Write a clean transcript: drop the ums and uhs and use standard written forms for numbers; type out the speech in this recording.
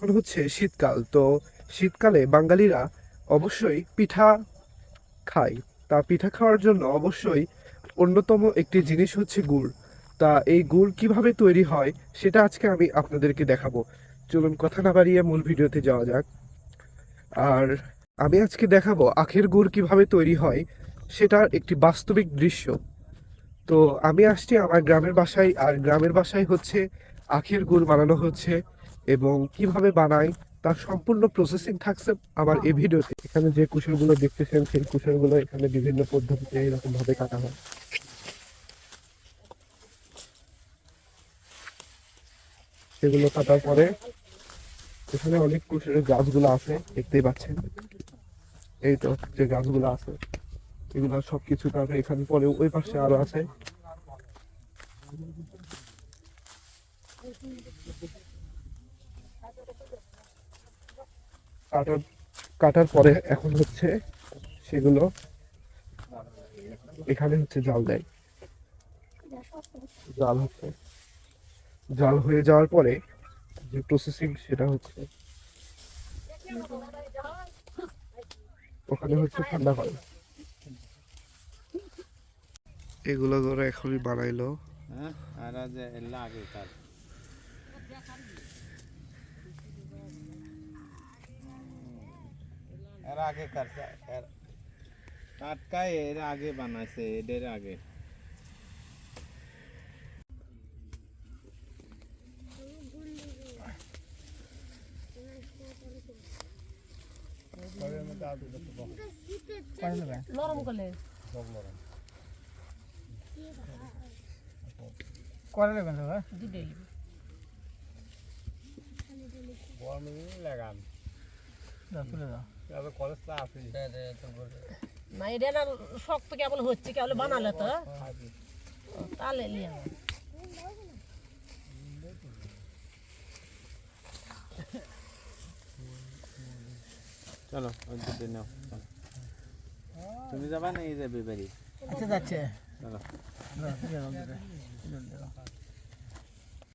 এখন হচ্ছে শীতকাল, তো শীতকালে বাঙালিরা অবশ্যই পিঠা খায়। তা পিঠা খাওয়ার জন্য অবশ্যই অন্যতম একটি জিনিস হচ্ছে গুড়। তা এই গুড় কিভাবে তৈরি হয় সেটা আজকে আমি আপনাদেরকে দেখাবো। চলুন কথা না বাড়িয়ে মূল ভিডিওতে যাওয়া যাক। আর আমি আজকে দেখাবো আখের গুড় কিভাবে তৈরি হয়, সেটার একটি বাস্তবিক দৃশ্য। তো আমি আসছি আমার গ্রামের বাসায়, আর গ্রামের বাসায় হচ্ছে আখের গুড় বানানো হচ্ছে, এবং কিভাবে বানায় তার সম্পূর্ণ প্রসেসিং থাকছে আমার এই ভিডিওতে। এখানে যে কুশলগুলো দেখতেছেন সেই কুশলগুলো এখানে বিভিন্ন পদ্ধতিতে এরকম ভাবে কাটা হয়। সেগুলো কাটার পরে এখানে অনেক কুশলের গাছগুলো আছে, দেখতেই পাচ্ছেন। এই তো যে গাছগুলো আছে এগুলো সবকিছু কাটে এখানে, পরে ওই পাশে আরো আছে। কাটার কাটার পরে এখন হচ্ছে সেগুলো এখানে হচ্ছে জাল দেয়। জাল হচ্ছে, জাল হয়ে যাওয়ার পরে যে প্রসেসিং সেটা হচ্ছে ওখানে হচ্ছে ঠান্ডা করে। এগুলো করে এখনই বানাইলো। হ্যাঁ আর যে এলা আগে কার এর আগে কার এর টাটকায় এর আগে বানাইছে এদের আগে নরম করলে করে নেবেন দাদা দুধে গরম লাগান তুলে দাও তবে কলেজটা আছে না এটা না শক্ত কেবল হচ্ছে, কেবল বানালে তো তাহলে নিয়ে চলো ওই দুধে নাও তুমি যাবা না এই যাবে বাড়ি আচ্ছা যাচ্ছে চলো দাও, তুলে দাও, তুলে দাও।